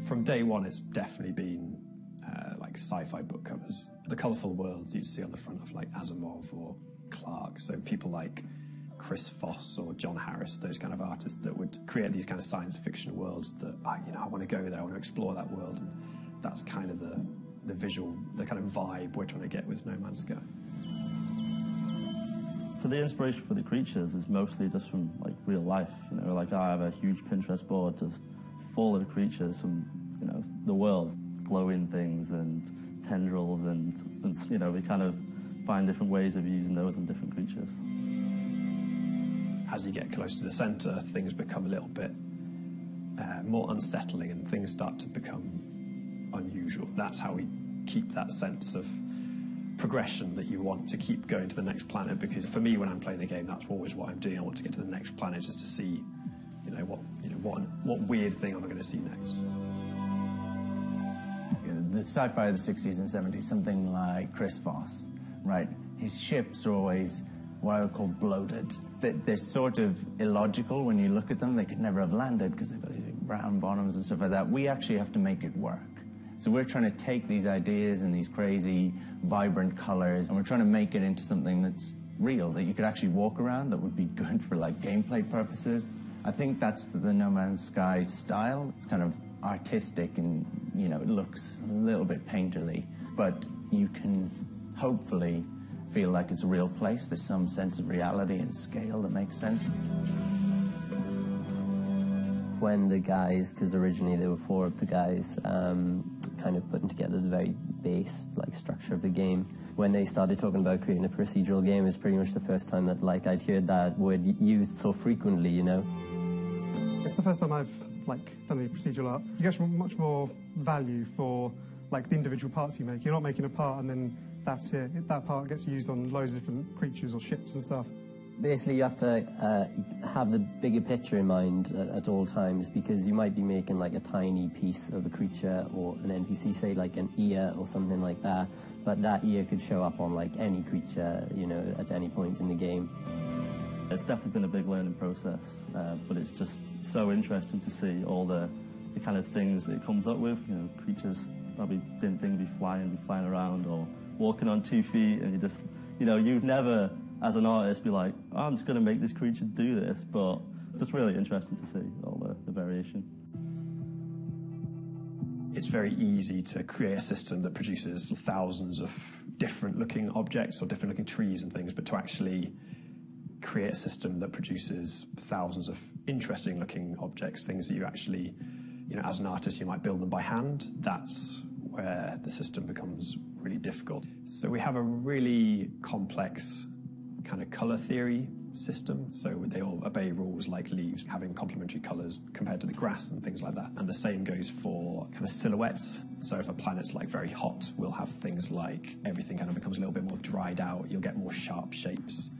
From day one, it's definitely been like sci-fi book covers. The colourful worlds you'd see on the front of like Asimov or Clarke, so people like Chris Foss or John Harris, those kind of artists that would create these kind of science fiction worlds that, I want to go there, I want to explore that world, and that's kind of the visual, the kind of vibe we're trying to get with No Man's Sky. For the inspiration for the creatures is mostly just from like real life, like I have a huge Pinterest board just full of creatures from, the world, glowing things and tendrils and we kind of find different ways of using those on different creatures. As you get close to the centre, things become a little bit more unsettling and things start to become unusual. That's how we keep that sense of progression that you want to keep going to the next planet, because for me, when I'm playing the game, that's always what I'm doing. I want to get to the next planet just to see, what weird thing am I going to see next. The sci-fi of the 60s and 70s, something like Chris Foss, right? His ships are always what I would call bloated. They're sort of illogical when you look at them. They could never have landed because they've got these round bottoms and stuff like that. We actually have to make it work. So we're trying to take these ideas and these crazy, vibrant colors, and we're trying to make it into something that's real, that you could actually walk around, that would be good for like gameplay purposes. I think that's the No Man's Sky style. It's kind of artistic and, it looks a little bit painterly, but you can hopefully feel like it's a real place. There's some sense of reality and scale that makes sense. When the guys, because originally there were 4 of the guys, kind of putting together the very base structure of the game, when they started talking about creating a procedural game, it's pretty much the first time that I'd heard that word used so frequently, It's the first time I've done any procedural art. You get much more value for the individual parts you make. You're not making a part and then that's it. That part gets used on loads of different creatures or ships and stuff. Basically, you have to have the bigger picture in mind at all times, because you might be making a tiny piece of a creature or an NPC, say an ear or something like that, but that ear could show up on any creature, at any point in the game. It's definitely been a big learning process, but it's just so interesting to see all the kind of things it comes up with. Creatures probably didn't think be flying around or walking on 2 feet, and you just, you'd never, as an artist, be like, oh, I'm just going to make this creature do this, but it's just really interesting to see all the variation. It's very easy to create a system that produces thousands of different looking objects or different looking trees and things, but to actually create a system that produces thousands of interesting looking objects, things that you actually, as an artist, you might build them by hand, that's where the system becomes really difficult. So we have a really complex kind of colour theory system, so they all obey rules like leaves having complementary colours compared to the grass and things like that. And the same goes for kind of silhouettes. So if a planet's very hot, we'll have things like everything kind of becomes a little bit more dried out, you'll get more sharp shapes.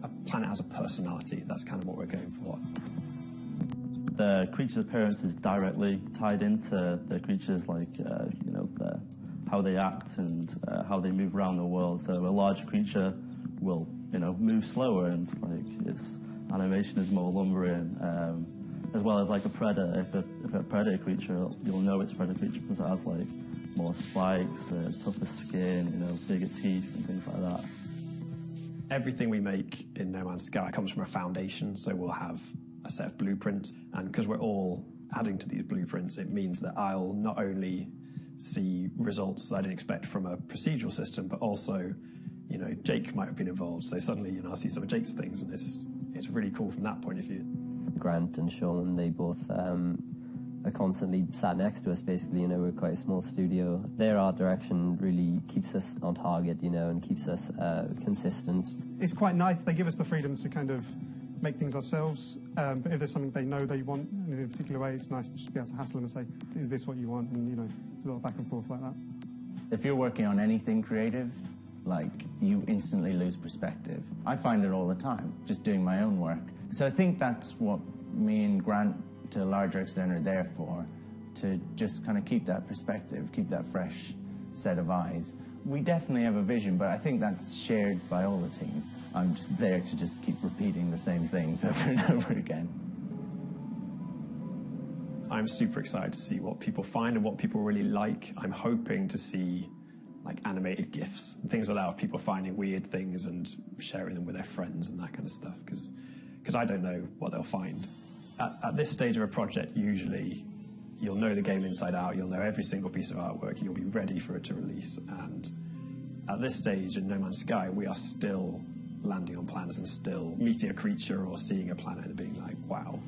A planet has a personality, that's kind of what we're going for. The creature's appearance is directly tied into the creatures, how they act and how they move around the world. So a large creature will, move slower, and its animation is more lumbering, as well as a predator. If a predator creature, you'll know it's a predator creature because it has more spikes, tougher skin, bigger teeth and things like that. Everything we make in No Man's Sky comes from a foundation, so we'll have a set of blueprints, and because we're all adding to these blueprints, it means that I'll not only see results that I didn't expect from a procedural system, but also, Jake might have been involved, so suddenly, I'll see some of Jake's things, and it's really cool from that point of view. Grant and Sean, they both are constantly sat next to us, basically. We're quite a small studio. Their art direction really keeps us on target, and keeps us consistent. It's quite nice. They give us the freedom to kind of make things ourselves, but if there's something they know they want in a particular way, it's nice to just be able to hassle them and say, is this what you want? And, it's a lot of back and forth like that. If you're working on anything creative, you instantly lose perspective. I find it all the time, just doing my own work. So I think that's what me and Grant, to a larger extent, are there for, to just kind of keep that perspective, keep that fresh set of eyes. We definitely have a vision, but I think that's shared by all the team. I'm just there to just keep repeating the same things over and over again. I'm super excited to see what people find and what people really like. I'm hoping to see like animated GIFs and things like that of people finding weird things and sharing them with their friends and that kind of stuff, because I don't know what they'll find. At this stage of a project, usually you'll know the game inside out, you'll know every single piece of artwork, you'll be ready for it to release. And at this stage in No Man's Sky, we are still landing on planets and still meeting a creature or seeing a planet and being like, wow,